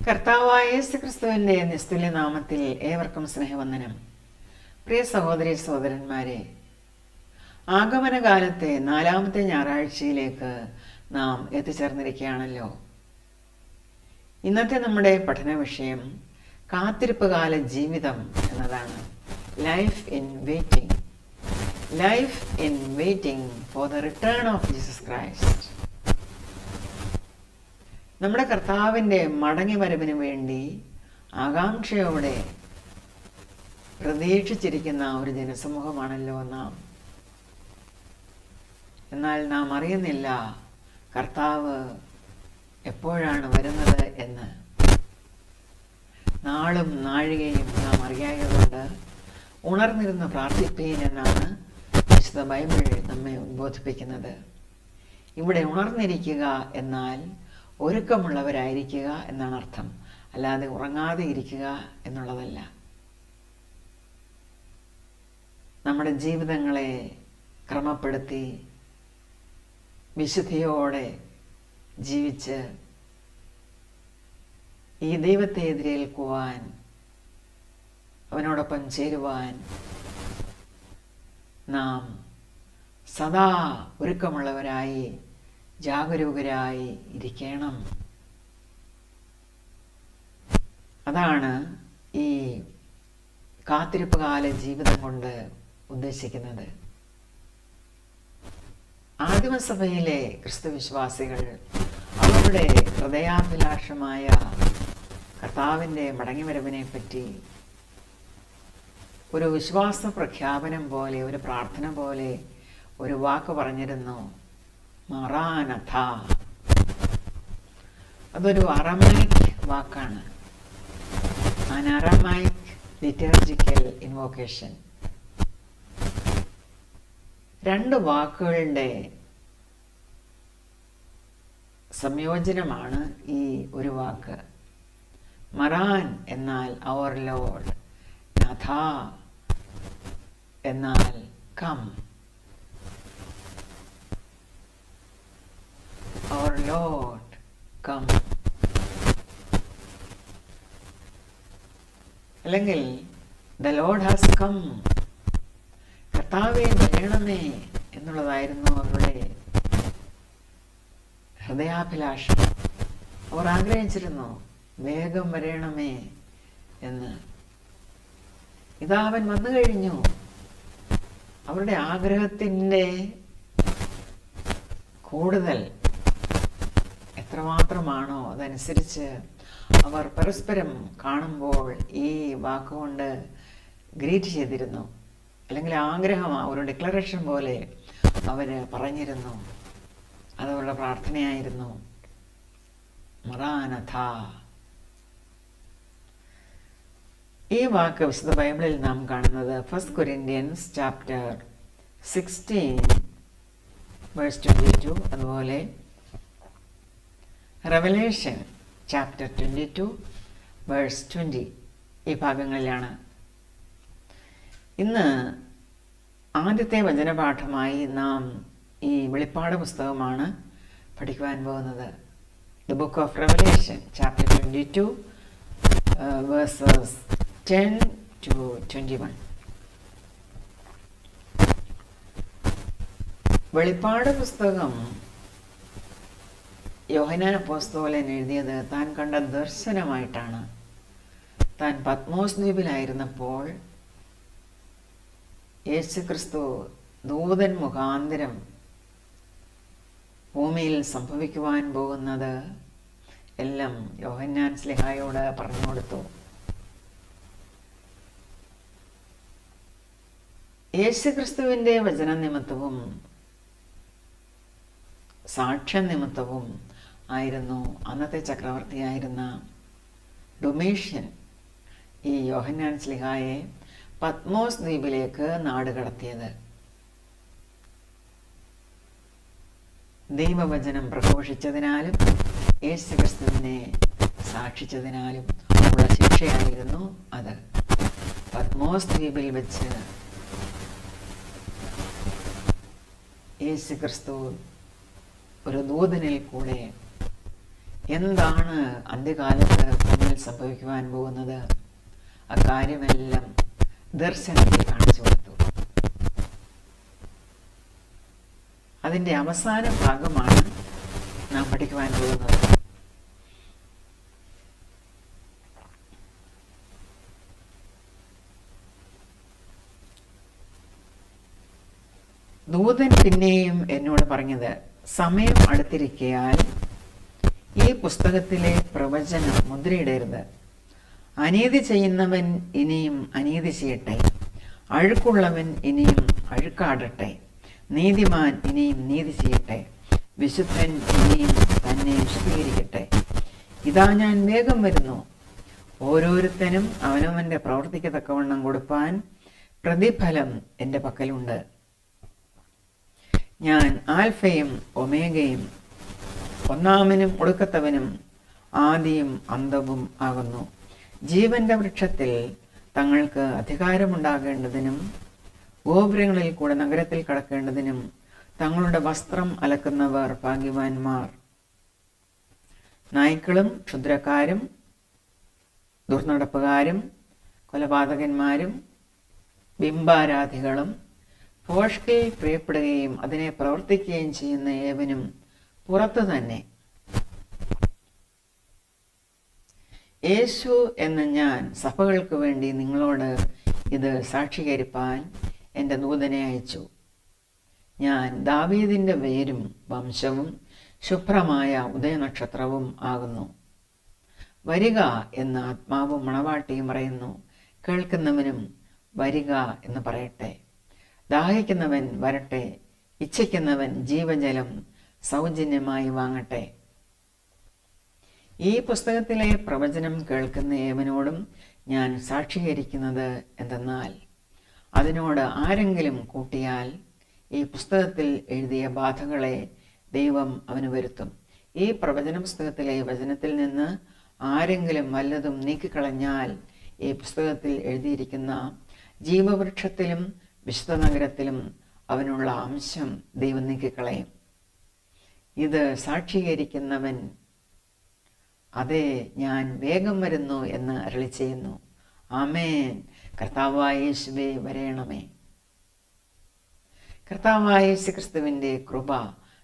കർത്താവായ യേശുക്രിസ്തുവിൻ്റെ നിസ്തുല്യ നാമത്തിൽ ഏവർക്കും സ്നേഹവന്ദനം. പ്രിയ സഹോദരി സഹോദരന്മാരെ, ആഗമനകാലത്തെ 4-ാമത്തെ ഞായറാഴ്ചയിലേക്ക് നാം എത്തിച്ചേർന്നിരിക്കുകയാണല്ലോ. ഇന്നത്തെ നമ്മുടെ പഠന വിഷയം കാത്തിരിപ്പ് കാല ജീവിതം എന്നതാണ്. Life in waiting. Life in waiting for the return of Jesus Christ. നമ്മുടെ കർത്താവിൻ്റെ മടങ്ങി വരവിന് വേണ്ടി ആകാംക്ഷയോടെ പ്രതീക്ഷിച്ചിരിക്കുന്ന ഒരു ജനസമൂഹമാണല്ലോ നാം. എന്നാൽ നാം അറിയുന്നില്ല കർത്താവ് എപ്പോഴാണ് വരുന്നത് എന്ന്. നാളും നാഴികയും നാം അറിയായതുകൊണ്ട് ഉണർന്നിരുന്ന് പ്രാർത്ഥിപ്പീൻ എന്നാണ് വിശുദ്ധ ബൈബിൾ നമ്മെ ഉദ്ബോധിപ്പിക്കുന്നത്. ഇവിടെ ഉണർന്നിരിക്കുക എന്നാൽ ഒരുക്കമുള്ളവരായിരിക്കുക എന്നാണ് അർത്ഥം, അല്ലാതെ ഉറങ്ങാതെ ഇരിക്കുക എന്നുള്ളതല്ല. നമ്മുടെ ജീവിതങ്ങളെ ക്രമപ്പെടുത്തി വിശുദ്ധിയോടെ ജീവിച്ച് ഈ ദൈവത്തെ എതിരേൽക്കുവാൻ, അവനോടൊപ്പം ചേരുവാൻ നാം സദാ ഒരുക്കമുള്ളവരായി ജാഗരൂകരായി ഇരിക്കണം. അതാണ് ഈ കാത്തിരിപ്പ് കാല ജീവിതം കൊണ്ട് ഉദ്ദേശിക്കുന്നത്. ആദിമസഭയിലെ ക്രിസ്തുവിശ്വാസികൾ അവരുടെ ഹൃദയാഭിലാഷമായ കർത്താവിൻ്റെ മടങ്ങിവരവിനെ പറ്റി ഒരു വിശ്വാസ പ്രഖ്യാപനം പോലെ, ഒരു പ്രാർത്ഥന പോലെ ഒരു വാക്ക് പറഞ്ഞിരുന്നു, മറാനഥ. അതൊരു അറമൈക് വാക്കാണ്, an Aramaic liturgical invocation. രണ്ട് വാക്കുകളുടെ സംയോജനമാണ് ഈ ഒരു വാക്ക്. മറാൻ എന്നാൽ അവർ ലോർഡ്, നഥ എന്നാൽ കം. Our Lord, come. അല്ലെങ്കിൽ the Lord has come. കർത്താവേ വരണമേ എന്നുള്ളതായിരുന്നു അവരുടെ ഹൃദയാഭിലാഷം. അവർ ആഗ്രഹിച്ചിരുന്നു വേഗം വരണമേ എന്ന്. ഇതാ അവൻ വന്നു കഴിഞ്ഞു. അവരുടെ ആഗ്രഹത്തിൻ്റെ കൂടുതൽ എത്രമാത്രമാണോ അതനുസരിച്ച് അവർ പരസ്പരം കാണുമ്പോൾ ഈ വാക്കുകൊണ്ട് ഗ്രീറ്റ് ചെയ്തിരുന്നു. അല്ലെങ്കിൽ ആഗ്രഹം, ഒരു ഡിക്ലറേഷൻ പോലെ അവർ പറഞ്ഞിരുന്നു. അതവരുടെ പ്രാർത്ഥനയായിരുന്നു, മറാനഥ. ഈ വാക്ക് വിശുദ്ധ ബൈബിളിൽ നാം കാണുന്നത് 1 Corinthians chapter 16 verse 22, അതുപോലെ റെവലേഷൻ ചാപ്റ്റർ 22 വേഴ്സ് 20 ഈ ഭാഗങ്ങളിലാണ്. ഇന്ന് ആദ്യത്തെ വചനപാഠമായി നാം ഈ വെളിപ്പാട് പുസ്തകമാണ് പഠിക്കുവാൻ പോകുന്നത്. The book of revelation chapter 22 versus 10 to 21. വെളിപ്പാട് പുസ്തകം യോഹന്നാൻ അപ്പോസ്തലൻ എഴുതിയത് താൻ കണ്ട ദർശനമായിട്ടാണ്. താൻ പത്മോസ് ദ്വീപിലായിരുന്നപ്പോൾ യേശുക്രിസ്തു ദൂതൻ മുഖാന്തരം ഭൂമിയിൽ സംഭവിക്കുവാൻ പോകുന്നത് എല്ലാം യോഹന്നാൻ സ്ലിഹായോട് പറഞ്ഞു കൊടുത്തു. യേശുക്രിസ്തുവിൻ്റെ വചന നിമിത്തവും സാക്ഷ്യ നിമിത്തവും ആയിരുന്നു അന്നത്തെ ചക്രവർത്തിയായിരുന്ന ഡൊമീഷ്യൻ ഈ യോഹന്നാൻ സ്ലിഹായെ പത്മോസ് ദ്വീപിലേക്ക് നാടുകടത്തിയത്. ദൈവവചനം പ്രഘോഷിച്ചതിനാലും യേശുക്രിസ്തുവിനെ സാക്ഷിച്ചതിനാലും ഉള്ള ശിക്ഷയായിരുന്നു അത്. പത്മോസ് ദ്വീപിൽ വെച്ച് യേശുക്രിസ്തു ഒരു ദൂതനിൽ കൂടെ എന്താണ് അന്ത്യകാലത്ത് ഭൂമിയിൽ സംഭവിക്കുവാൻ പോകുന്നത്? അക്കാര്യമെല്ലാം ദർശനത്തിൽ കാണിച്ചു കൊടുത്തു. അതിൻ്റെ അവസാന ഭാഗമാണ് നാം പഠിക്കുവാൻ പോകുന്നത്. ദൂതൻ പിന്നെയും എന്നോട് പറഞ്ഞത്, സമയം അടുത്തിരിക്കയാൽ ഈ പുസ്തകത്തിലെ പ്രവചനം മുദ്രയിടരുത്. അനീതി ചെയ്യുന്നവൻ ഇനിയും അനീതി ചെയ്യട്ടെ, അഴുക്കുള്ളവൻ ഇനിയും അഴുക്കാടട്ടെ, നീതിമാൻ ഇനിയും നീതി ചെയ്യട്ടെ, വിശുദ്ധൻ ഇനിയും തന്നെ വിശദീകരിക്കട്ടെ. ഇതാ ഞാൻ വേഗം വരുന്നു. ഓരോരുത്തനും അവനവൻ്റെ പ്രവൃത്തിക്ക് തക്കവണ്ണം കൊടുപ്പാൻ പ്രതിഫലം എൻ്റെ പക്കലുണ്ട്. ഞാൻ ആൽഫയും ഒമേഗയും, ഒന്നാമനും ഒടുക്കത്തവനും ആദിയും അന്തവും ആകുന്നു. ജീവന്റെ വൃക്ഷത്തിൽ തങ്ങൾക്ക് അധികാരമുണ്ടാകേണ്ടതിനും ഗോപുരങ്ങളിൽ കൂടെ നഗരത്തിൽ കടക്കേണ്ടതിനും തങ്ങളുടെ വസ്ത്രം അലക്കുന്നവർ ഭാഗ്യവാന്മാർ. നായ്ക്കളും ക്ഷുദ്രക്കാരും ദുർനടപ്പുകാരും കൊലപാതകന്മാരും ബിംബാരാധികളും ഭോഷ്കിൽ പ്രിയപ്പെടുകയും അതിനെ പ്രവർത്തിക്കുകയും ചെയ്യുന്ന ഏവനും പുറത്തു തന്നെ. യേശു എന്ന ഞാൻ സഭകൾക്ക് വേണ്ടി നിങ്ങളോട് ഇത് സാക്ഷീകരിപ്പാൻ എൻ്റെ ദൂതനെ അയച്ചു. ഞാൻ ദാവീദിൻ്റെ വേരും വംശവും ശുഭ്രമായ ഉദയനക്ഷത്രവും ആകുന്നു. വരിക എന്ന് ആത്മാവും മണവാട്ടിയും പറയുന്നു. കേൾക്കുന്നവനും വരിക എന്ന് പറയട്ടെ. ദാഹിക്കുന്നവൻ വരട്ടെ, ഇച്ഛിക്കുന്നവൻ ജീവജലം സൗജന്യമായി വാങ്ങട്ടെ. ഈ പുസ്തകത്തിലെ പ്രവചനം കേൾക്കുന്ന ഏവനോടും ഞാൻ സാക്ഷീകരിക്കുന്നത് എന്തെന്നാൽ, അതിനോട് ആരെങ്കിലും കൂട്ടിയാൽ ഈ പുസ്തകത്തിൽ എഴുതിയ ബാധകളെ ദൈവം അവന് വരുത്തും. ഈ പ്രവചന പുസ്തകത്തിലെ വചനത്തിൽ നിന്ന് ആരെങ്കിലും വല്ലതും നീക്കിക്കളഞ്ഞാൽ ഈ പുസ്തകത്തിൽ എഴുതിയിരിക്കുന്ന ജീവവൃക്ഷത്തിലും വിശുദ്ധ നഗരത്തിലും അവനുള്ള അംശം ദൈവം നീക്കിക്കളയും. ഇത് സാക്ഷീകരിക്കുന്നവൻ അതെ, ഞാൻ വേഗം വരുന്നു എന്ന് അരുളി ചെയ്യുന്നു. ആമേൻ. കർത്താവായ യേശുവേ വരേണമേ. കർത്താവായ യേശു ക്രിസ്തുവിൻ്റെ കൃപ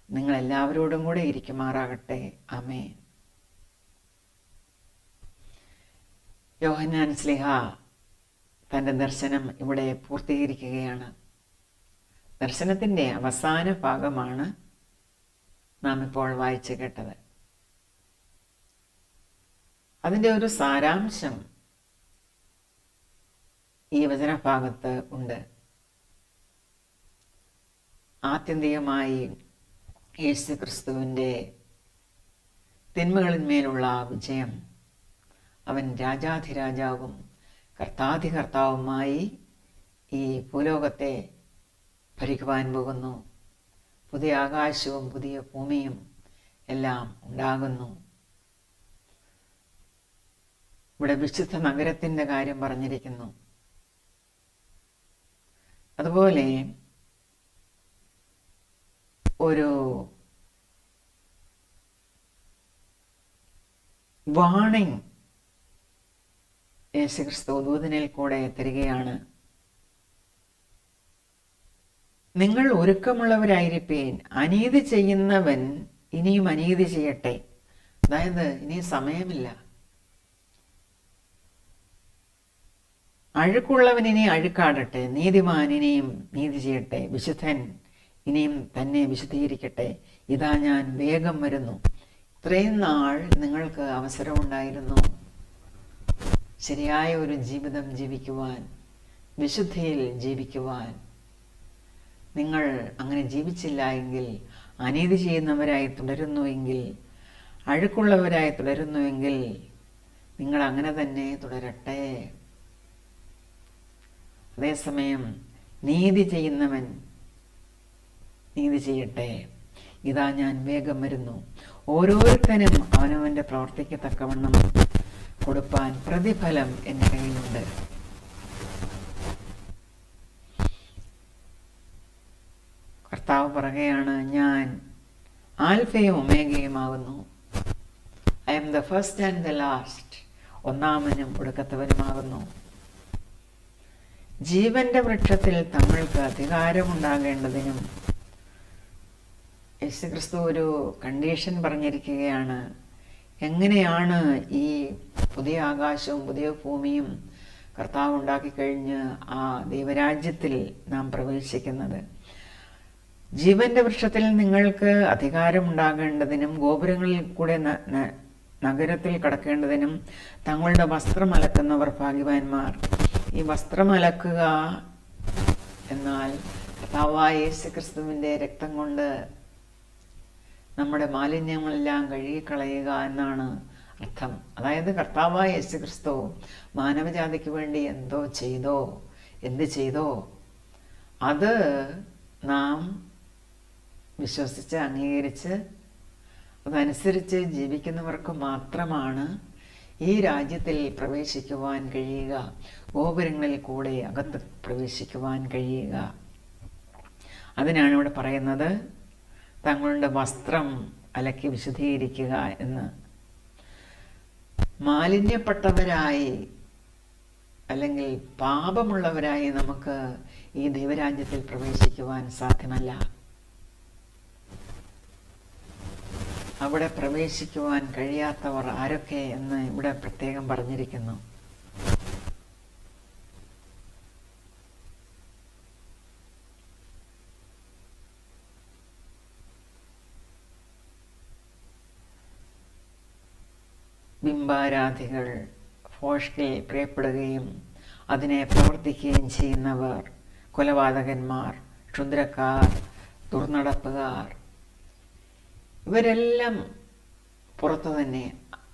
നിങ്ങളെല്ലാവരോടും കൂടെ ഇരിക്കുമാറാകട്ടെ. ആമേൻ. യോഹന്നാൻ ശ്ലീഹ തൻ്റെ ദർശനം ഇവിടെ പൂർത്തീകരിക്കുകയാണ്. ദർശനത്തിൻ്റെ അവസാന ഭാഗമാണ് നാം ഇപ്പോൾ വായിച്ചു കേട്ടത്. അതിൻ്റെ ഒരു സാരാംശം ഈ വചനഭാഗത്ത് ഉണ്ട്. ആത്യന്തികമായി യേശു ക്രിസ്തുവിൻ്റെ തിന്മകളിന്മേലുള്ള വിജയം, അവൻ രാജാധിരാജാവും കർത്താധികർത്താവുമായി ഈ ഭൂലോകത്തെ ഭരിക്കുവാൻ പോകുന്നു. പുതിയ ആകാശവും പുതിയ ഭൂമിയും എല്ലാം ഉണ്ടാകുന്നു. ഇവിടെ വിശുദ്ധ നഗരത്തിൻ്റെ കാര്യം പറഞ്ഞിരിക്കുന്നു. അതുപോലെ ഒരു വാണിംഗ് യേശുക്രിസ്തു ദൂതനിൽ കൂടെ തരികയാണ്. നിങ്ങൾ ഒരുക്കമുള്ളവരായിരിപ്പീൻ. അനീതി ചെയ്യുന്നവൻ ഇനിയും അനീതി ചെയ്യട്ടെ. അതായത് ഇനി സമയമില്ല. അഴുക്കുള്ളവൻ ഇനി അഴുക്കാടട്ടെ, നീതിമാൻ ഇനിയും നീതി ചെയ്യട്ടെ, വിശുദ്ധൻ ഇനിയും തന്നെ വിശുദ്ധീകരിക്കട്ടെ. ഇതാ ഞാൻ വേഗം വരുന്നു. ഇത്രയും നാൾ നിങ്ങൾക്ക് അവസരമുണ്ടായിരുന്നു ശരിയായ ഒരു ജീവിതം ജീവിക്കുവാൻ, വിശുദ്ധിയിൽ ജീവിക്കുവാൻ. നിങ്ങൾ അങ്ങനെ ജീവിച്ചില്ല എങ്കിൽ, അനീതി ചെയ്യുന്നവരായി തുടരുന്നുവെങ്കിൽ, അഴുക്കുള്ളവരായി തുടരുന്നുവെങ്കിൽ നിങ്ങൾ അങ്ങനെ തന്നെ തുടരട്ടെ. അതേസമയം നീതി ചെയ്യുന്നവൻ നീതി ചെയ്യട്ടെ. ഇതാ ഞാൻ വേഗം വരുന്നു. ഓരോരുത്തനും അവനവൻ്റെ പ്രവർത്തിക്ക് തക്കവണ്ണം കൊടുപ്പാൻ പ്രതിഫലം എൻ്റെ കയ്യിലുണ്ട്. കർത്താവ് പറയുകയാണ്, ഞാൻ ആൽഫയും ഒമേഗയുമാകുന്നു. Am the first and the last, ഒന്നാമനും ഒടുക്കത്തവനുമാകുന്നു. ജീവന്റെ വൃക്ഷത്തിൽ തങ്ങൾക്ക് അധികാരമുണ്ടാകേണ്ടതിനും യേശുക്രിസ്തു ഒരു കണ്ടീഷൻ പറഞ്ഞിരിക്കുകയാണ്. എങ്ങനെയാണ് ഈ പുതിയ ആകാശവും പുതിയ ഭൂമിയും കർത്താവ് ഉണ്ടാക്കിക്കഴിഞ്ഞ് ആ ദൈവരാജ്യത്തിൽ നാം പ്രവേശിക്കുന്നത്? ജീവന്റെ വൃക്ഷത്തിൽ നിങ്ങൾക്ക് അധികാരമുണ്ടാകേണ്ടതിനും ഗോപുരങ്ങളിൽ കൂടെ നഗരത്തിൽ കടക്കേണ്ടതിനും തങ്ങളുടെ വസ്ത്രം അലക്കുന്നവർ ഭാഗ്യവാന്മാർ. ഈ വസ്ത്രം അലക്കുക എന്നാൽ കർത്താവായ യേശുക്രിസ്തുവിൻ്റെ രക്തം കൊണ്ട് നമ്മുടെ മാലിന്യങ്ങളെല്ലാം കഴുകിക്കളയുക എന്നാണ് അർത്ഥം. അതായത് കർത്താവായ യേശുക്രിസ്തു മാനവജാതിക്ക് വേണ്ടി എന്ത് ചെയ്തോ അത് നാം വിശ്വസിച്ച് അംഗീകരിച്ച് അതനുസരിച്ച് ജീവിക്കുന്നവർക്ക് മാത്രമാണ് ഈ രാജ്യത്തിൽ പ്രവേശിക്കുവാൻ കഴിയുക, ഗോപുരങ്ങളിൽ കൂടെ അകത്ത് പ്രവേശിക്കുവാൻ കഴിയുക. അതിനാണ് ഇവിടെ പറയുന്നത് തങ്ങളുടെ വസ്ത്രം അലക്കി വിശുദ്ധീകരിക്കുക എന്ന്. മാലിന്യപ്പെട്ടവരായി അല്ലെങ്കിൽ പാപമുള്ളവരായി നമുക്ക് ഈ ദൈവരാജ്യത്തിൽ പ്രവേശിക്കുവാൻ സാധ്യമല്ല. അവിടെ പ്രവേശിക്കുവാൻ കഴിയാത്തവർ ആരൊക്കെ എന്ന് ഇവിടെ പ്രത്യേകം പറഞ്ഞിരിക്കുന്നു. ബിംബാരാധികൾ, ഭോഷ്കിൽ പ്രിയപ്പെടുകയും അതിനെ പ്രവർത്തിക്കുകയും ചെയ്യുന്നവർ, കൊലപാതകന്മാർ, ക്ഷുദ്രക്കാർ, ദുർനടപ്പുകാർ, ഇവരെല്ലാം പുറത്തു തന്നെ.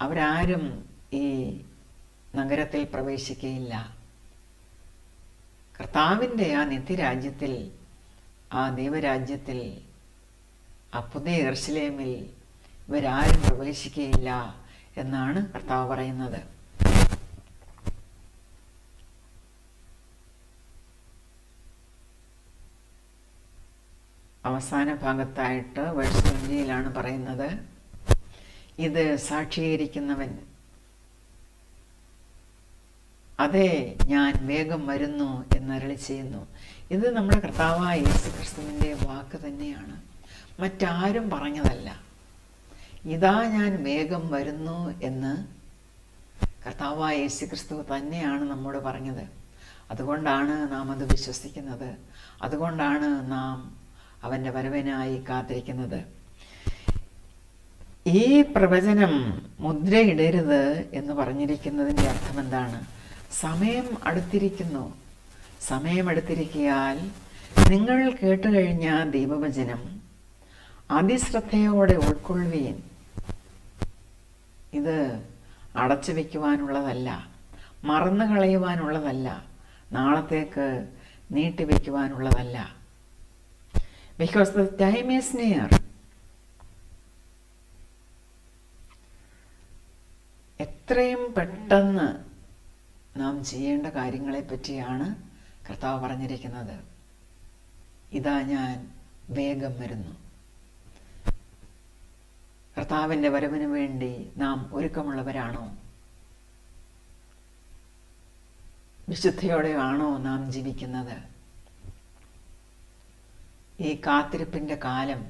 അവരാരും ഈ നഗരത്തിൽ പ്രവേശിക്കുകയില്ല. കർത്താവിൻ്റെ ആ നിത്യരാജ്യത്തിൽ, ആ ദൈവരാജ്യത്തിൽ, ആ പുതിയ യെരുശലേമിൽ ഇവരാരും പ്രവേശിക്കുകയില്ല എന്നാണ് കർത്താവ് പറയുന്നത്. അവസാന ഭാഗത്തായിട്ട് വേഴ്സ് 20 പറയുന്നത്, ഇത് സാക്ഷീകരിക്കുന്നവൻ, അതെ ഞാൻ വേഗം വരുന്നു എന്നരുളി ചെയ്യുന്നു. ഇത് നമ്മുടെ കർത്താവായ യേശുക്രിസ്തുവിൻ്റെ വാക്ക് തന്നെയാണ്, മറ്റാരും പറഞ്ഞതല്ല. ഇതാ ഞാൻ വേഗം വരുന്നു എന്ന് കർത്താവായ യേശുക്രിസ്തു തന്നെയാണ് നമ്മോട് പറഞ്ഞത്. അതുകൊണ്ടാണ് നാം അത് വിശ്വസിക്കുന്നത്. അതുകൊണ്ടാണ് നാം അവൻ്റെ വരവിനായി കാത്തിരിക്കുന്നത്. ഈ പ്രവചനം മുദ്രയിടരുത് എന്ന് പറഞ്ഞിരിക്കുന്നതിൻ്റെ അർത്ഥം എന്താണ്? സമയം അടുത്തിരിക്കുന്നു. സമയമെടുത്തിരിക്കയാൽ നിങ്ങൾ കേട്ടുകഴിഞ്ഞ ദൈവവചനം അതിശ്രദ്ധയോടെ ഉൾക്കൊള്ളുവീൻ. ഇത് അടച്ചു വയ്ക്കുവാനുള്ളതല്ല, മറന്നു കളയുവാനുള്ളതല്ല, നാളത്തേക്ക് നീട്ടിവെക്കുവാനുള്ളതല്ല. Because the time is near. എത്രയും പെട്ടെന്ന് നാം ചെയ്യേണ്ട കാര്യങ്ങളെ പറ്റിയാണ് കർത്താവ് പറഞ്ഞിരിക്കുന്നത്. ഇതാ ഞാൻ വേഗം വരുന്നു. കർത്താവിൻ്റെ വരവിന് വേണ്ടി നാം ഒരുക്കമുള്ളവരാണോ? വിശുദ്ധിയോടെയാണോ നാം ജീവിക്കുന്നത്? ഈ കാത്തിരിപ്പിൻ്റെ കാലം,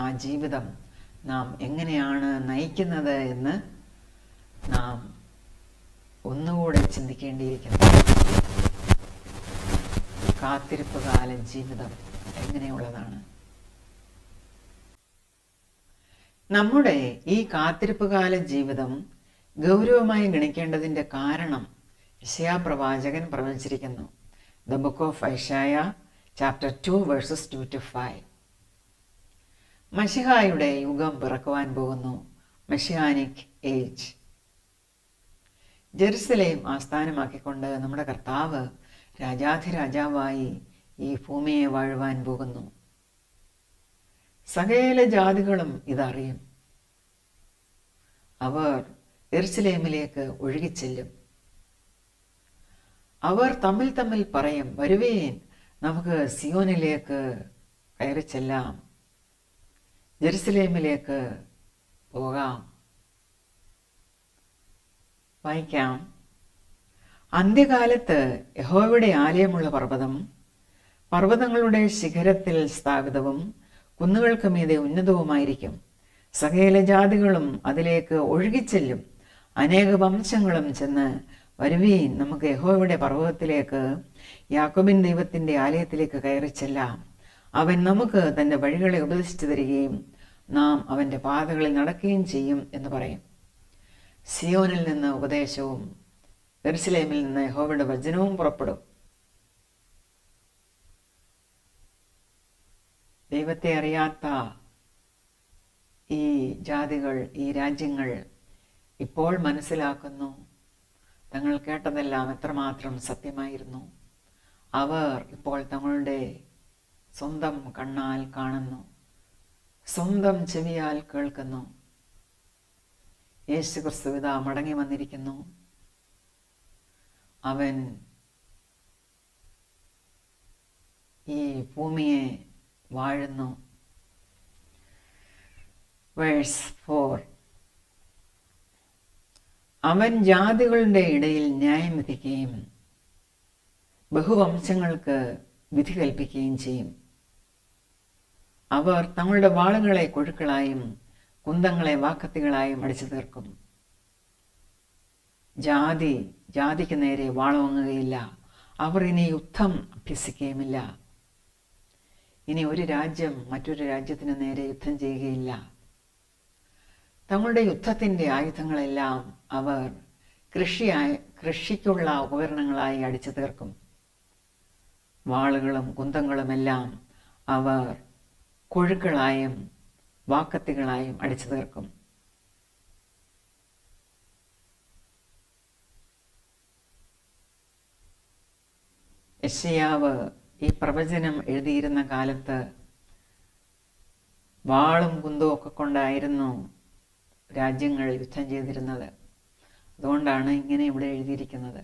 ആ ജീവിതം നാം എങ്ങനെയാണ് നയിക്കുന്നത് എന്ന് നാം ഒന്നുകൂടെ ചിന്തിക്കേണ്ടിയിരിക്കുന്നു. കാത്തിരിപ്പ് കാല ജീവിതം എങ്ങനെയുള്ളതാണ്? നമ്മുടെ ഈ കാത്തിരിപ്പ് കാല ജീവിതം ഗൗരവമായി ഗണിക്കേണ്ടതിൻ്റെ കാരണം യെശയ്യാ പ്രവാചകൻ പ്രവചിച്ചിരിക്കുന്നു. The book of Isaiah chapter 2 verses 2-5. മശിഹായുടെ യുഗം പിറക്കുവാൻ പോകുന്നു. മെഷിയാനിക് ഏജ്. ജെറുസലേം ആസ്ഥാനമാക്കിക്കൊണ്ട് നമ്മുടെ കർത്താവ് രാജാധിരാജാവായി ഈ ഭൂമിയെ വാഴുവാൻ പോകുന്നു. സകല ജാതികളും ഇതറിയും. അവർ യെരുശലേമിലേക്ക് ഒഴുകിച്ചെല്ലും. അവർ തമ്മിൽ തമ്മിൽ പറയും, വരുവേൻ, നമുക്ക് സിയോനിലേക്ക് കയറി ചെല്ലാം, ജെറുസലേമിലേക്ക് പോകാം. വായിക്കാം. അന്ത്യകാലത്ത് യഹോവയുടെ ആലയമുള്ള പർവ്വതം പർവ്വതങ്ങളുടെ ശിഖരത്തിൽ സ്ഥാപിതവും കുന്നുകൾക്ക് മീതെ ഉന്നതവുമായിരിക്കും. സകല ജാതികളും അതിലേക്ക് ഒഴുകിച്ചെല്ലും. അനേക വംശങ്ങളും ചെന്ന്, വരുവീൻ, നമുക്ക് യഹോവയുടെ പർവ്വതത്തിലേക്ക്, യാക്കോബിൻ ദൈവത്തിൻ്റെ ആലയത്തിലേക്ക് കയറി ചെല്ലാം. അവൻ നമുക്ക് തൻ്റെ വഴികളെ ഉപദേശിച്ചു തരികയും നാം അവൻ്റെ പാതകളിൽ നടക്കുകയും ചെയ്യും എന്ന് പറയും. സിയോനിൽ നിന്ന് ഉപദേശവും യെരുശലേമിൽ നിന്ന് യഹോവയുടെ വചനവും പുറപ്പെടും. ദൈവത്തെ അറിയാത്ത ഈ ജാതികൾ, ഈ രാജ്യങ്ങൾ ഇപ്പോൾ മനസ്സിലാക്കുന്നു തങ്ങൾ കേട്ടതെല്ലാം എത്രമാത്രം സത്യമായിരുന്നു. അവർ ഇപ്പോൾ തങ്ങളുടെ സ്വന്തം കണ്ണാൽ കാണുന്നു, സ്വന്തം ചെവിയാൽ കേൾക്കുന്നു. യേശു ക്രിസ്തു ഇതാ മടങ്ങി വന്നിരിക്കുന്നു. അവൻ ഈ ഭൂമിയെ വാഴുന്നു. വേഴ്സ് 4. അവൻ ജാതികളുടെ ഇടയിൽ ന്യായം വിധിക്കുകയും ബഹുവംശങ്ങൾക്ക് വിധി കൽപ്പിക്കുകയും ചെയ്യും. അവർ തങ്ങളുടെ വാളുകളെ കൊഴുക്കളായും കുന്തങ്ങളെ വാക്കത്തികളായും അടിച്ചു തീർക്കും. ജാതിക്ക് നേരെ വാളോങ്ങുകയില്ല. അവർ ഇനി യുദ്ധം അഭ്യസിക്കുകയുമില്ല. ഇനി ഒരു രാജ്യം മറ്റൊരു രാജ്യത്തിന് നേരെ യുദ്ധം ചെയ്യുകയില്ല. തങ്ങളുടെ യുദ്ധത്തിൻ്റെ ആയുധങ്ങളെല്ലാം അവർ കൃഷിക്കുള്ള ഉപകരണങ്ങളായി അടിച്ചു തീർക്കും. വാളുകളും കുന്തങ്ങളുമെല്ലാം അവർ കൊഴുക്കളായും വാക്കത്തികളായും അടിച്ചു തീർക്കും. യെശയ്യാവ് ഈ പ്രവചനം എഴുതിയിരുന്ന കാലത്ത് വാളും കുന്തവും ഒക്കെ കൊണ്ടായിരുന്നു രാജ്യങ്ങൾ യുദ്ധം ചെയ്തിരുന്നത്. അതുകൊണ്ടാണ് ഇങ്ങനെ ഇവിടെ എഴുതിയിരിക്കുന്നത്.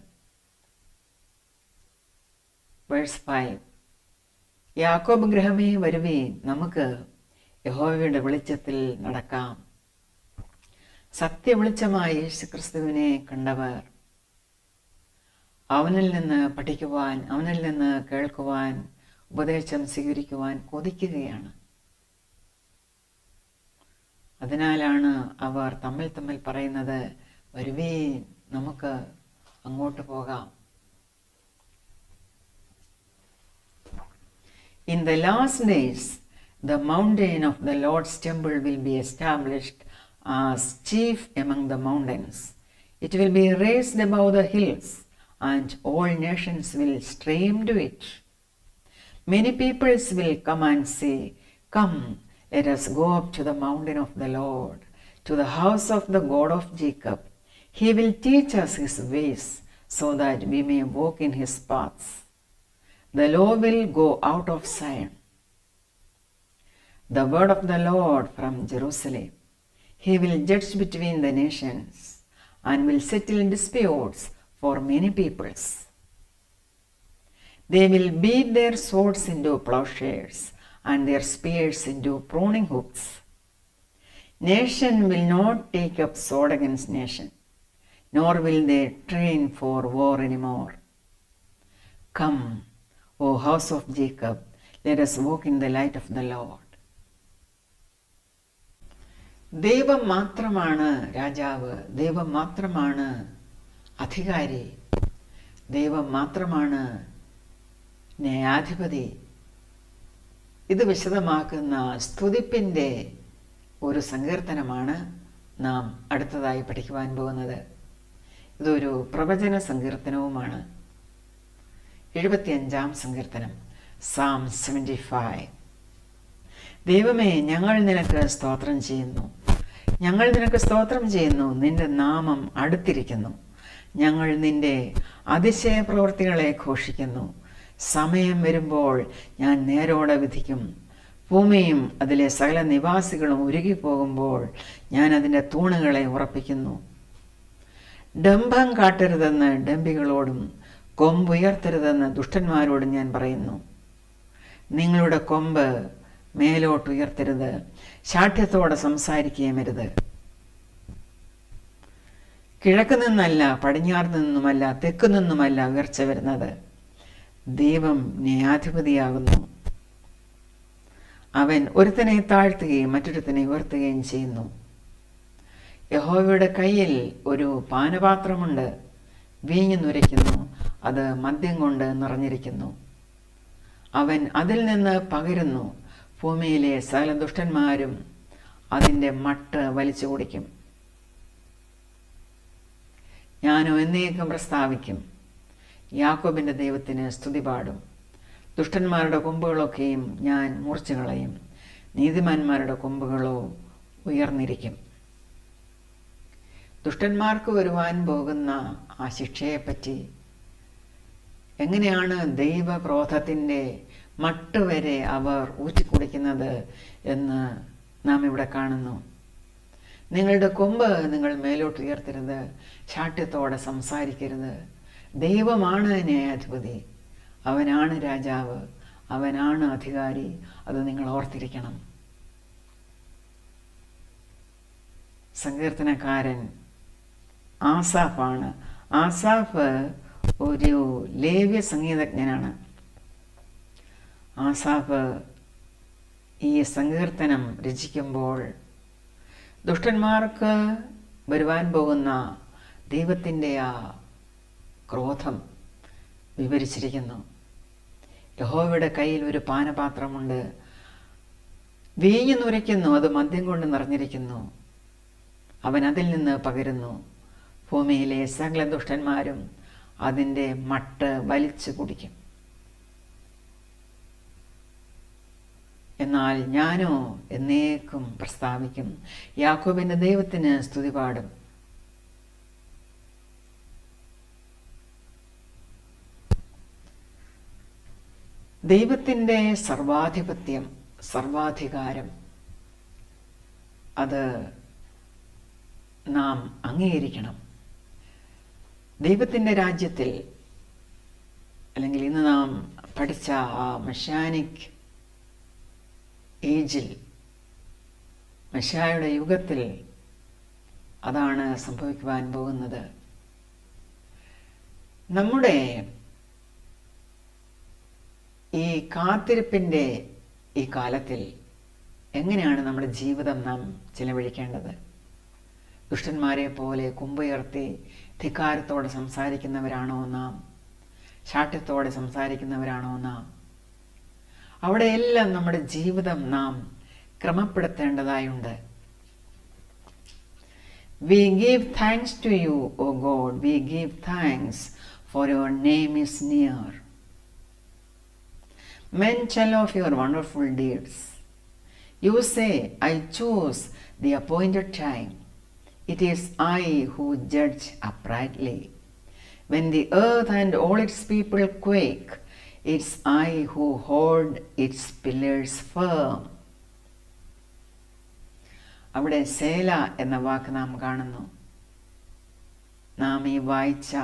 വേഴ്സ് 5. യാക്കോബ് ഗൃഹമേ വരുവീൻ, നമുക്ക് യഹോവയുടെ വെളിച്ചത്തിൽ നടക്കാം. സത്യവെളിച്ചമായ യേശുക്രിസ്തുവിനെ കണ്ടവർ അവനിൽ നിന്ന് പഠിക്കുവാൻ, അവനിൽ നിന്ന് കേൾക്കുവാൻ, ഉപദേശം സ്വീകരിക്കുവാൻ കൊതിക്കുകയാണ്. അതിനാലാണ് അവർ തമ്മിൽ പറയുന്നത്, വരുവീൻ, നമുക്ക് അങ്ങോട്ട് പോകാം. In the last days, the mountain of the Lord's temple will be established as chief among the mountains. It will be raised above the hills, and all nations will stream to it. Many peoples will come and say, come, let us go up to the mountain of the Lord, to the house of the God of Jacob. He will teach us his ways, so that we may walk in his paths. The law will go out of Zion, the word of the Lord from Jerusalem. He will judge between the nations and will settle disputes for many peoples. They will beat their swords into plowshares and their spears into pruning hooks. Nation will not take up sword against nation, nor will they train for war anymore. Come, O house of Jacob, let us walk in the light of the Lord. ദൈവം മാത്രമാണ് രാജാവ്, ദൈവം മാത്രമാണ് അധികാരി, ദൈവം മാത്രമാണ് ന്യായാധിപതി. ഇത് വിശദമാക്കുന്ന സ്തുതിപ്പിൻ്റെ ഒരു സങ്കീർത്തനമാണ് നാം അടുത്തതായി പഠിക്കുവാൻ പോകുന്നത്. ഇതൊരു പ്രവചന സങ്കീർത്തനവുമാണ്. 75-ാം സങ്കീർത്തനം, Psalm 75. ദൈവമേ, ഞങ്ങൾ നിനക്ക് സ്തോത്രം ചെയ്യുന്നു, ഞങ്ങൾ നിനക്ക് സ്തോത്രം ചെയ്യുന്നു. നിന്റെ നാമം അടുത്തിരിക്കുന്നു. ഞങ്ങൾ നിന്റെ അതിശയ പ്രവൃത്തികളെ ഘോഷിക്കുന്നു. സമയം വരുമ്പോൾ ഞാൻ നേരോടെ വിധിക്കും. ഭൂമിയും അതിലെ സകല നിവാസികളും ഉരുകിപ്പോകുമ്പോൾ ഞാൻ അതിൻ്റെ തൂണുകളെ ഉറപ്പിക്കുന്നു. ഡംഭം കാട്ടരുതെന്ന് ഡംബികളോടും കൊമ്പുയർത്തരുതെന്ന് ദുഷ്ടന്മാരോടും ഞാൻ പറയുന്നു. നിങ്ങളുടെ കൊമ്പ് മേലോട്ടുയർത്തരുത്, ശാഠ്യത്തോടെ സംസാരിക്കുകയുമരുത്. കിഴക്ക് നിന്നല്ല, പടിഞ്ഞാറ് നിന്നുമല്ല, തെക്ക് നിന്നുമല്ല ഉയർച്ച വരുന്നത്. ദൈവം ന്യായാധിപതിയാകുന്നു. അവൻ ഒരുത്തനെ താഴ്ത്തുകയും മറ്റൊരുത്തനെ ഉയർത്തുകയും ചെയ്യുന്നു. യഹോവയുടെ കയ്യിൽ ഒരു പാനപാത്രമുണ്ട്, വീഞ്ഞു നുരയ്ക്കുന്നു, അത് മദ്യം കൊണ്ട് നിറഞ്ഞിരിക്കുന്നു. അവൻ അതിൽ നിന്ന് പകരുന്നു, ഭൂമിയിലെ സകല ദുഷ്ടന്മാരും അതിൻ്റെ മട്ട് വലിച്ചു കുടിക്കും. ഞാനോ എന്നേക്കും പ്രസ്താവിക്കും, യാക്കോബിൻ്റെ ദൈവത്തിന് സ്തുതി പാടും. ദുഷ്ടന്മാരുടെ കൊമ്പുകളൊക്കെയും ഞാൻ മുറിച്ചു കളയും, നീതിമാന്മാരുടെ കൊമ്പുകളോ ഉയർന്നിരിക്കും. ദുഷ്ടന്മാർക്ക് വരുവാൻ പോകുന്ന ആ ശിക്ഷയെപ്പറ്റി, എങ്ങനെയാണ് ദൈവക്രോധത്തിൻ്റെ മട്ട് വരെ അവർ ഊറ്റിക്കുടിക്കുന്നത് എന്ന് നാം ഇവിടെ കാണുന്നു. നിങ്ങളുടെ കൊമ്പ് നിങ്ങൾ മേലോട്ട് ഉയർത്തരുത്, ശാഠ്യത്തോടെ സംസാരിക്കരുത്. ദൈവമാണ് ന്യായാധിപതി, അവനാണ് രാജാവ്, അവനാണ് അധികാരി. അത് നിങ്ങൾ ഓർത്തിരിക്കണം. സങ്കീർത്തനക്കാരൻ ആസാഫാണ്. ആസാഫ് ഒരു ലേവ്യ സംഗീതജ്ഞനാണ്. ആസാഫ് ഈ സങ്കീർത്തനം രചിക്കുമ്പോൾ ദുഷ്ടന്മാർക്ക് വരുവാൻ പോകുന്ന ദൈവത്തിൻ്റെ ആ ക്രോധം വിവരിച്ചിരിക്കുന്നു. യഹോവയുടെ കയ്യിൽ ഒരു പാനപാത്രമുണ്ട്, വീഞ്ഞു നുരയ്ക്കുന്നു, അത് മദ്യം കൊണ്ട് നിറഞ്ഞിരിക്കുന്നു. അവൻ അതിൽ നിന്ന് പകരുന്നു, ഭൂമിയിലെ സകല ദുഷ്ടന്മാരും അതിൻ്റെ മട്ട് വലിച്ചു കുടിക്കും. എന്നാൽ ഞാനോ എന്നേക്കും പ്രസ്താവിക്കും, യാക്കോബിൻ്റെ ദൈവത്തിന് സ്തുതി പാടും. ദൈവത്തിൻ്റെ സർവാധിപത്യം, സർവാധികാരം, അത് നാം അംഗീകരിക്കണം. ദൈവത്തിൻ്റെ രാജ്യത്തിൽ, അല്ലെങ്കിൽ ഇന്ന് നാം പഠിച്ച ആ മെഷാനിക് ഏജിൽ, മെശായുടെ യുഗത്തിൽ അതാണ് സംഭവിക്കുവാൻ പോകുന്നത്. നമ്മുടെ ഈ കാത്തിരിപ്പിൻ്റെ ഈ കാലത്തിൽ എങ്ങനെയാണ് നമ്മുടെ ജീവിതം നാം ചിലവഴിക്കേണ്ടത്? ദുഷ്ടന്മാരെ പോലെ കൊമ്പുയർത്തി ധിക്കാരത്തോടെ സംസാരിക്കുന്നവരാണോ നാം? ശാഠ്യത്തോടെ സംസാരിക്കുന്നവരാണോ നാം? അവിടെയെല്ലാം നമ്മുടെ ജീവിതം നാം ക്രമപ്പെടുത്തേണ്ടതായുണ്ട്. We give thanks to you, O God. We give thanks, for your name is near. Men tell of your wonderful deeds. You say, I choose the appointed time. It is I who judge uprightly. When the earth and all its people quake, it's I who hold its pillars firm. അവിടെ സേല എന്ന വാക്ക് നാം കാണുന്നു. നാം ഈ വായിച്ച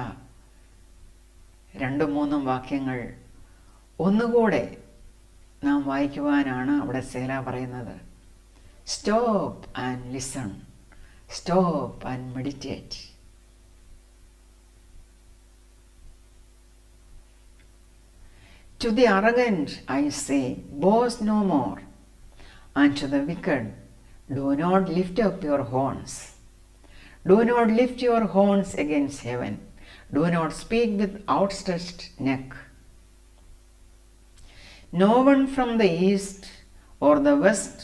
2-3 വാക്യങ്ങൾ ഒന്നുകൂടെ നാം വായിക്കുവാനാണ് അവിടെ സേല പറയുന്നത്. Stop and listen, stop and meditate. To the arrogant I say, boast no more, and to the wicked, do not lift up your horns. Do not lift your horns against heaven. Do not speak with outstretched neck. No one from the east or the west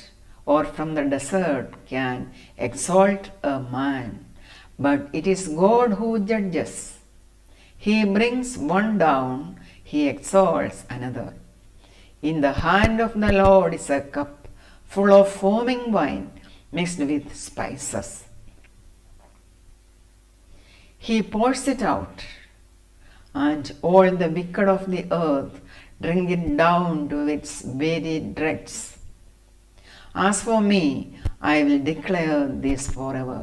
or from the desert can exalt a man, but it is God who judges. He brings one down, he exalts another. In the hand of the Lord is a cup full of foaming wine mixed with spices. He pours it out, and all the wicked of the earth drink it down to its very dregs. As for me, I will declare this forever.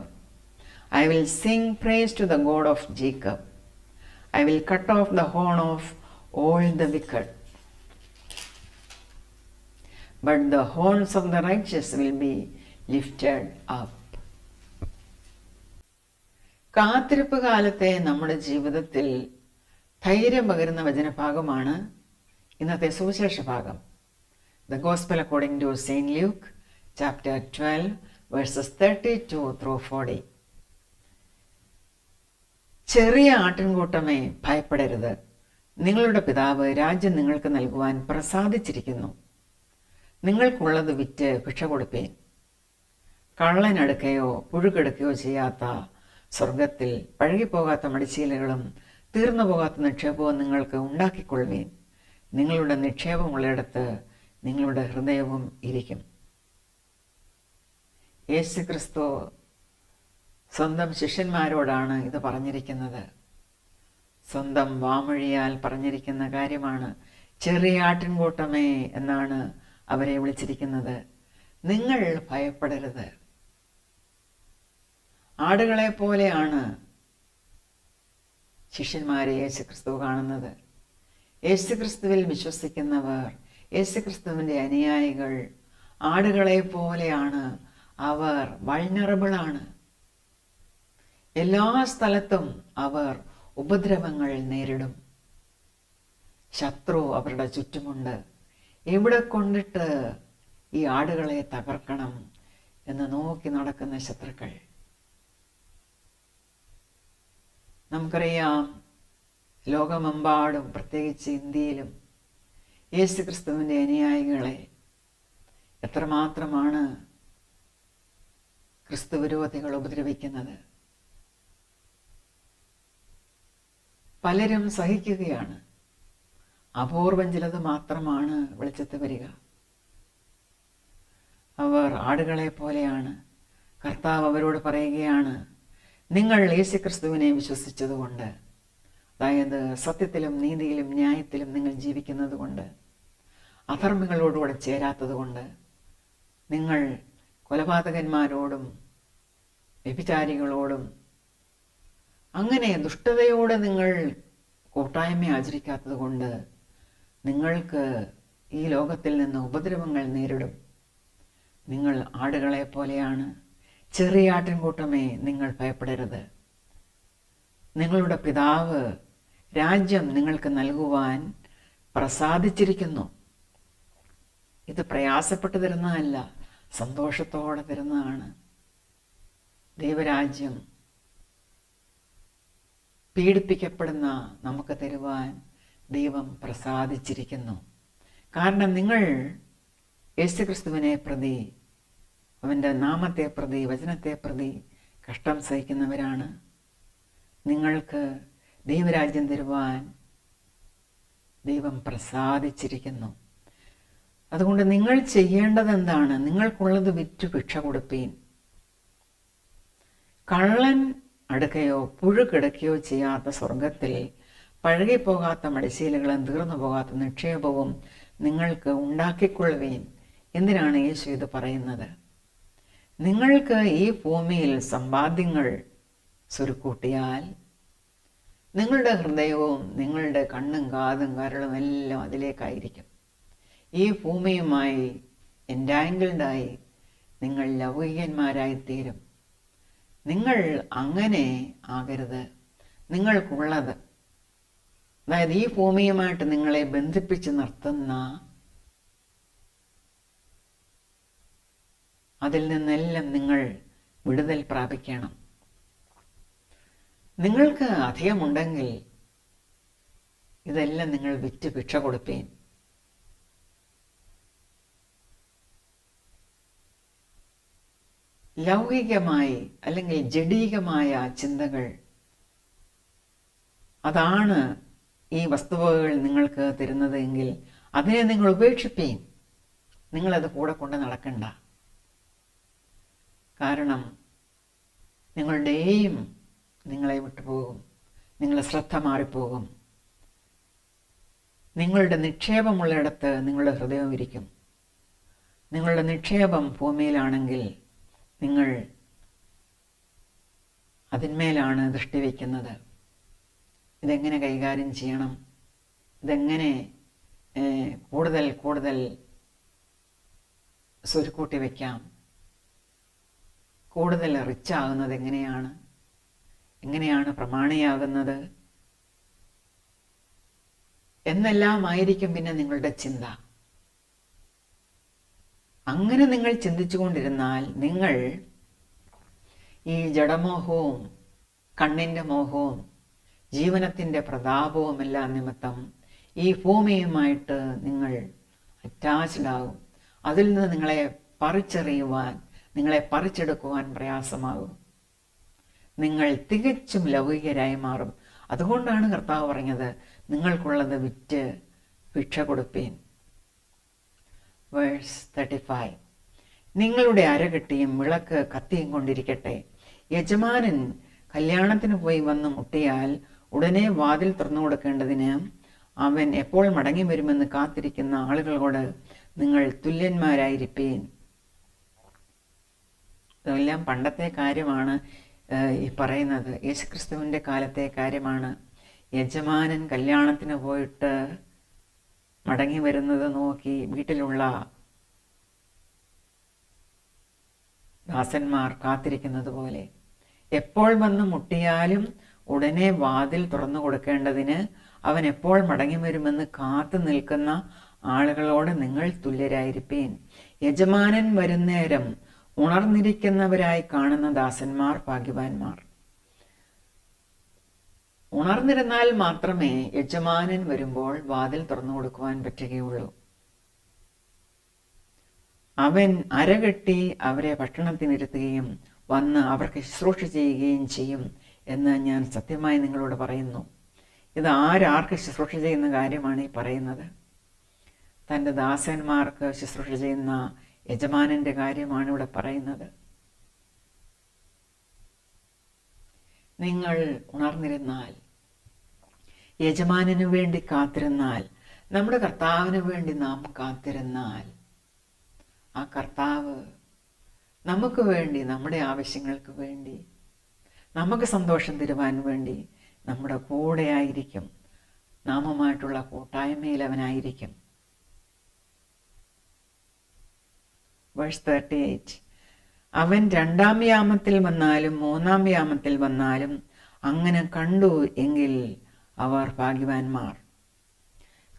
I will sing praise to the God of Jacob. I will cut off the horn of all the wicked, but the horns of the righteous will be lifted up. കാത്തിരിപ്പ് കാലത്തെ നമ്മുടെ ജീവിതത്തിൽ ധൈര്യം പകരുന്ന വചനഭാഗമാണ് ഇന്നത്തെ സുവിശേഷ ഭാഗം. The Gospel according to St. Luke, chapter 12, verses 32 through 40. ചെറിയ ആട്ടിൻകൂട്ടമേ, ഭയപ്പെടരുത്. നിങ്ങളുടെ പിതാവ് രാജ്യം നിങ്ങൾക്ക് നൽകുവാൻ പ്രസാദിച്ചിരിക്കുന്നു. നിങ്ങൾക്കുള്ളത് വിറ്റ് ഭിക്ഷ കൊടുപ്പീൻ. കള്ളനടുക്കുകയോ പുഴുക്കെടുക്കുകയോ ചെയ്യാത്ത സ്വർഗത്തിൽ പഴകിപ്പോകാത്ത മടിശീലകളും തീർന്നു പോകാത്ത നിക്ഷേപവും നിങ്ങൾക്ക് ഉണ്ടാക്കിക്കൊള്ളുവീൻ. നിങ്ങളുടെ നിക്ഷേപമുള്ളിടത്ത് നിങ്ങളുടെ ഹൃദയവും ഇരിക്കും. യേശു ക്രിസ്തു സ്വന്തം ശിഷ്യന്മാരോടാണ് ഇത് പറഞ്ഞിരിക്കുന്നത്. സ്വന്തം വാമൊഴിയാൽ പറഞ്ഞിരിക്കുന്ന കാര്യമാണ്. ചെറിയ ആട്ടിൻകൂട്ടമേ എന്നാണ് അവരെ വിളിച്ചിരിക്കുന്നത്. നിങ്ങൾ ഭയപ്പെടരുത്. ആടുകളെ പോലെയാണ് ശിഷ്യന്മാരെ യേശുക്രിസ്തു കാണുന്നത്. യേശുക്രിസ്തുവിൽ വിശ്വസിക്കുന്നവർ, യേശുക്രിസ്തുവിൻ്റെ അനുയായികൾ ആടുകളെ പോലെയാണ്. അവർ വൾനറബിളാണ്. എല്ലാ സ്ഥലത്തും അവർ ഉപദ്രവങ്ങൾ നേരിടും. ശത്രു അവരുടെ ചുറ്റുമുണ്ട്. എവിടെ കൊണ്ടിട്ട് ഈ ആടുകളെ തകർക്കണം എന്ന് നോക്കി നടക്കുന്ന ശത്രുക്കൾ. നമുക്കറിയാം, ലോകമെമ്പാടും പ്രത്യേകിച്ച് ഇന്ത്യയിലും യേശുക്രിസ്തുവിൻ്റെ അനുയായികളെ എത്രമാത്രമാണ് ക്രിസ്തുവിരോധികൾ ഉപദ്രവിക്കുന്നത്. പലരും സഹിക്കുകയാണ്. അപൂർവം ചിലത് മാത്രമാണ് വെളിച്ചത്ത് വരിക. അവർ ആടുകളെ പോലെയാണ്. കർത്താവ് അവരോട് പറയുകയാണ്, നിങ്ങൾ യേശുക്രിസ്തുവിനെ വിശ്വസിച്ചതുകൊണ്ട്, അതായത് സത്യത്തിലും നീതിയിലും ന്യായത്തിലും നിങ്ങൾ ജീവിക്കുന്നത് കൊണ്ട്, അധർമ്മികളോടുകൂടെ ചേരാത്തതുകൊണ്ട്, നിങ്ങൾ കൊലപാതകന്മാരോടും വ്യഭിചാരികളോടും അങ്ങനെ ദുഷ്ടതയോടെ നിങ്ങൾ കൂട്ടായ്മ ആചരിക്കാത്തത് കൊണ്ട് നിങ്ങൾക്ക് ഈ ലോകത്തിൽ നിന്ന് ഉപദ്രവങ്ങൾ നേരിടും. നിങ്ങൾ ആടുകളെ പോലെയാണ്. ചെറിയ ആട്ടിൻകൂട്ടമേ, നിങ്ങൾ ഭയപ്പെടരുത്. നിങ്ങളുടെ പിതാവ് രാജ്യം നിങ്ങൾക്ക് നൽകുവാൻ പ്രസാദിച്ചിരിക്കുന്നു. ഇത് പ്രയാസപ്പെട്ട് തരുന്നതല്ല, സന്തോഷത്തോടെ തരുന്നതാണ്. ദൈവരാജ്യം പീഡിപ്പിക്കപ്പെടുന്ന നമുക്ക് തരുവാൻ ദൈവം പ്രസാദിച്ചിരിക്കുന്നു. കാരണം നിങ്ങൾ യേശുക്രിസ്തുവിനെ പ്രതി, അവൻ്റെ നാമത്തെ പ്രതി, വചനത്തെ പ്രതി കഷ്ടം സഹിക്കുന്നവരാണ്. നിങ്ങൾക്ക് ദൈവരാജ്യം തരുവാൻ ദൈവം പ്രസാദിച്ചിരിക്കുന്നു. അതുകൊണ്ട് നിങ്ങൾ ചെയ്യേണ്ടത് എന്താണ്? നിങ്ങൾക്കുള്ളത് വിറ്റ് ഭിക്ഷ കൊടുപ്പീൻ. കള്ളൻ അടുക്കുകയോ പുഴുകിടക്കുകയോ ചെയ്യാത്ത സ്വർഗത്തിൽ പഴകിപ്പോകാത്ത മടിശീലകളും തീർന്നു പോകാത്ത നിക്ഷേപവും നിങ്ങൾക്ക് ഉണ്ടാക്കിക്കൊള്ളുവീൻ. എന്തിനാണ് യേശു ഇത് പറയുന്നത്? നിങ്ങൾക്ക് ഈ ഭൂമിയിൽ സമ്പാദ്യങ്ങൾ സ്വരുക്കൂട്ടിയാൽ നിങ്ങളുടെ ഹൃദയവും നിങ്ങളുടെ കണ്ണും കാതും കരളും എല്ലാം അതിലേക്കായിരിക്കും. ഈ ഭൂമിയുമായി എൻറ്റാങ്കിൾഡായി നിങ്ങൾ ലൗകികന്മാരായിത്തീരും. നിങ്ങൾ അങ്ങനെ ആകരുത്. നിങ്ങൾക്കുള്ളത്, അതായത് ഈ ഭൂമിയുമായിട്ട് നിങ്ങളെ ബന്ധിപ്പിച്ച് നിർത്തുന്ന അതിൽ നിന്നെല്ലാം നിങ്ങൾ വിടുതൽ പ്രാപിക്കണം. നിങ്ങൾക്ക് അധികമുണ്ടെങ്കിൽ ഇതെല്ലാം നിങ്ങൾ വിറ്റ് ഭിക്ഷ കൊടുപ്പീൻ. ലൗകികമായി അല്ലെങ്കിൽ ജഡീകമായ ചിന്തകൾ, അതാണ് ഈ വസ്തുവകകൾ നിങ്ങൾക്ക് തരുന്നത് എങ്കിൽ അതിനെ നിങ്ങൾ ഉപേക്ഷിപ്പീൻ. നിങ്ങളത് കൂടെ കൊണ്ട് നടക്കണ്ട. കാരണം നിങ്ങളുടെ എയിം നിങ്ങളെ വിട്ടുപോകും. നിങ്ങളുടെ ശ്രദ്ധ മാറിപ്പോകും. നിങ്ങളുടെ നിക്ഷേപമുള്ളിടത്ത് നിങ്ങളുടെ ഹൃദയം ഇരിക്കും. നിങ്ങളുടെ നിക്ഷേപം ഭൂമിയിലാണെങ്കിൽ നിങ്ങൾ അതിന്മേലാണ് ദൃഷ്ടി വയ്ക്കുന്നത്. ഇതെങ്ങനെ കൈകാര്യം ചെയ്യണം, ഇതെങ്ങനെ കൂടുതൽ കൂടുതൽ സ്വരുക്കൂട്ടി വയ്ക്കാം, കൂടുതൽ റിച്ച് ആകുന്നത് എങ്ങനെയാണ് എങ്ങനെയാണ് പ്രമാണിയാകുന്നത് എന്നെല്ലാമായിരിക്കും പിന്നെ നിങ്ങളുടെ ചിന്ത. അങ്ങനെ നിങ്ങൾ ചിന്തിച്ചു കൊണ്ടിരുന്നാൽ നിങ്ങൾ ഈ ജഡമോഹവും കണ്ണിൻ്റെ മോഹവും ജീവനത്തിൻ്റെ പ്രതാപവും എല്ലാം നിമിത്തം ഈ ഭൂമിയുമായിട്ട് നിങ്ങൾ അറ്റാച്ച്ഡ് ആകും. അതിൽ നിന്ന് നിങ്ങളെ പറിച്ചെറിയുവാൻ, നിങ്ങളെ പറിച്ചെടുക്കുവാൻ പ്രയാസമാകും. നിങ്ങൾ തികച്ചും ലൗകികരായി മാറും. അതുകൊണ്ടാണ് കർത്താവ് പറഞ്ഞത്, നിങ്ങൾക്കുള്ളത് വിറ്റ് ഭിക്ഷ കൊടുപ്പീൻ. വേഴ്സ് 35. നിങ്ങളുടെ അരകെട്ടിയും വിളക്ക് കത്തിയും കൊണ്ടിരിക്കട്ടെ. യജമാനൻ കല്യാണത്തിന് പോയി വന്ന് മുട്ടിയാൽ ഉടനെ വാതിൽ തുറന്നു കൊടുക്കേണ്ടതിന് അവൻ എപ്പോൾ മടങ്ങി വരുമെന്ന് കാത്തിരിക്കുന്ന ആളുകളോട് നിങ്ങൾ തുല്യന്മാരായിരിപ്പീൻ. ഇതെല്ലാം പണ്ടത്തെ കാര്യമാണ് ഈ പറയുന്നത്. യേശുക്രിസ്തുവിൻ്റെ കാലത്തെ കാര്യമാണ്. യജമാനൻ കല്യാണത്തിന് പോയിട്ട് മടങ്ങി വരുന്നത് നോക്കി വീട്ടിലുള്ള ദാസന്മാർ കാത്തിരിക്കുന്നത് പോലെ എപ്പോൾ വന്ന് മുട്ടിയാലും ഉടനെ വാതിൽ തുറന്നു കൊടുക്കേണ്ടതിന് അവൻ എപ്പോൾ മടങ്ങി വരുമെന്ന് കാത്തു നിൽക്കുന്ന ആളുകളോട് നിങ്ങൾ തുല്യരായിരിപ്പീൻ. യജമാനൻ വരുന്നേരം ഉണർന്നിരിക്കുന്നവരായി കാണുന്ന ദാസന്മാർ ഭാഗ്യവാന്മാർ. ഉണർന്നിരുന്നാൽ മാത്രമേ യജമാനൻ വരുമ്പോൾ വാതിൽ തുറന്നു കൊടുക്കുവാൻ പറ്റുകയുള്ളൂ. അവൻ അരകെട്ടി അവരെ ഭക്ഷണത്തിനിരുത്തുകയും വന്ന് അവർക്ക് ശുശ്രൂഷ ചെയ്യുകയും ചെയ്യും എന്ന് ഞാൻ സത്യമായി നിങ്ങളോട് പറയുന്നു. ഇത് ആർക്ക് ശുശ്രൂഷ ചെയ്യുന്ന കാര്യമാണ് ഈ പറയുന്നത്? തൻ്റെ ദാസന്മാർക്ക് ശുശ്രൂഷ ചെയ്യുന്ന യജമാനൻ്റെ കാര്യമാണ് ഇവിടെ പറയുന്നത്. നിങ്ങൾ ഉണർന്നിരുന്നാൽ, യജമാനു വേണ്ടി കാത്തിരുന്നാൽ, നമ്മുടെ കർത്താവിന് വേണ്ടി നാം കാത്തിരുന്നാൽ, ആ കർത്താവ് നമുക്ക് വേണ്ടി, നമ്മുടെ ആവശ്യങ്ങൾക്ക് വേണ്ടി, നമുക്ക് സന്തോഷം തരുവാൻ വേണ്ടി നമ്മുടെ കൂടെ ആയിരിക്കും. നാമുമായിട്ടുള്ള കൂട്ടായ്മയിൽ അവനായിരിക്കും. വേഴ്സ് 38. അവൻ 2-ാം യാമത്തിൽ വന്നാലും 3-ാം യാമത്തിൽ വന്നാലും അങ്ങനെ കണ്ടു എങ്കിൽ അവർ ഭാഗ്യവാന്മാർ.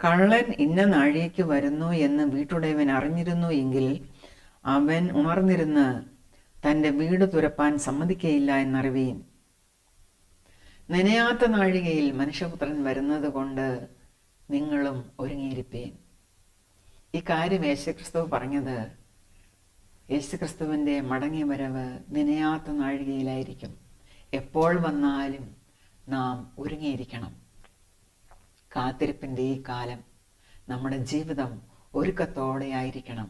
കള്ളൻ ഇന്ന നാഴികയ്ക്ക് വരുന്നു എന്ന് വീട്ടുടയവൻ അറിഞ്ഞിരുന്നു എങ്കിൽ അവൻ ഉണർന്നിരുന്ന് തൻ്റെ വീട് തുരപ്പാൻ സമ്മതിക്കയില്ല എന്നറിവീൻ. നനയാത്ത നാഴികയിൽ മനുഷ്യപുത്രൻ വരുന്നത് കൊണ്ട് നിങ്ങളും ഒരുങ്ങിയിരിപ്പീൻ. ഈ കാര്യം യേശുക്രിസ്തു പറഞ്ഞത്, യേശുക്രിസ്തുവിൻ്റെ മടങ്ങി വരവ് നനയാത്ത നാഴികയിലായിരിക്കും. എപ്പോൾ വന്നാലും നാം ഒരുങ്ങിയിരിക്കണം. കാത്തിരിപ്പിൻ്റെ ഈ കാലം നമ്മുടെ ജീവിതം ഒരുക്കത്തോടെ ആയിരിക്കണം.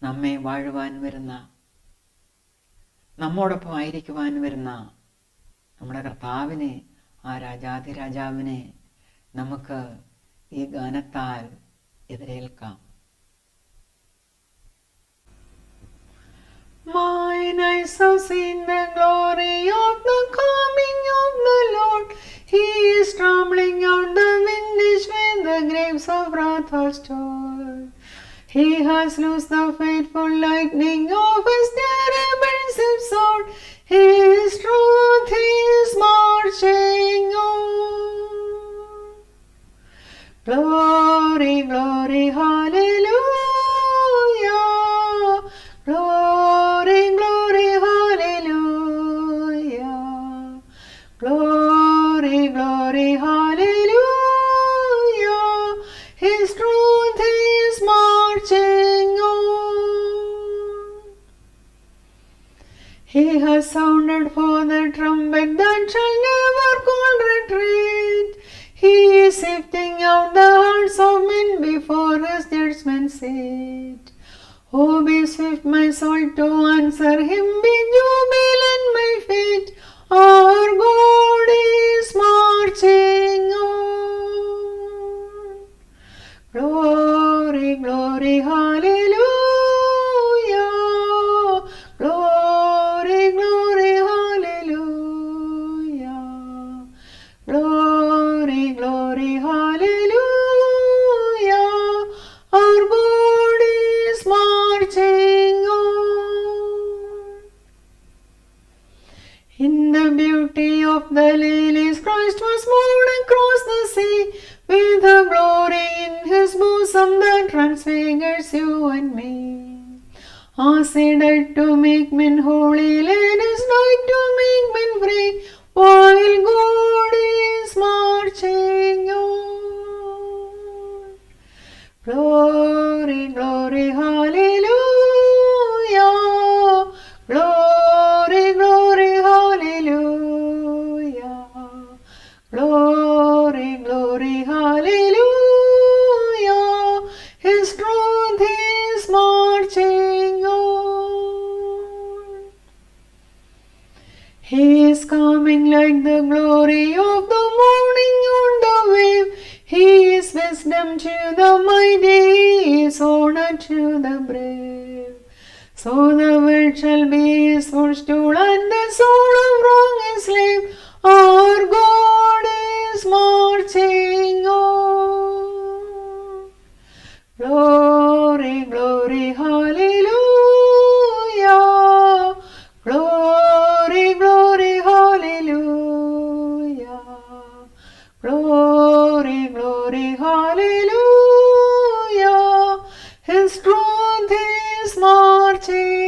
നമ്മെ വാഴുവാൻ വരുന്ന, നമ്മോടൊപ്പം ആയിരിക്കുവാൻ വരുന്ന നമ്മുടെ കർത്താവിനെ, ആ രാജാധിരാജാവിനെ നമുക്ക് ഈ ഗാനത്താൽ എതിരേൽക്കാം. Mine eyes have seen the glory of the coming of the Lord. He is trampling out the vintage when the grapes of wrath are stored. He has loosed the faithful lightning of his terrible sword. His truth is marching on. Glory, glory, hallelujah. Glory, glory, hallelujah. Glory, glory, hallelujah. His truth is marching on. He has sounded for the trumpet that shall never call retreat. He is sifting out the hearts of men before his judgment seat. Oh, be swift, my soul, to answer him, be jubilant, my feet. Our God is marching on. Glory, glory, hallelujah. Glory, glory, hallelujah. Glory, glory, hallelujah. Our God is marching on. beauty of the lilies, Christ was born across the sea, with a glory in his bosom that transfigures you and me. As he died to make men holy, let us die to make men free, while God is marching on. Glory, glory, hallelujah. Glory, glory, hallelujah. Glory, glory, hallelujah. His truth is marching on. He is coming like the glory of the morning on the wave. He is wisdom to the mighty, he is honor to the brave. So the world shall be his footstool, and the soul of wrong his slave. Our God is marching on. Glory, glory, hallelujah. Glory, glory, hallelujah. Glory, glory, hallelujah. His truth is marching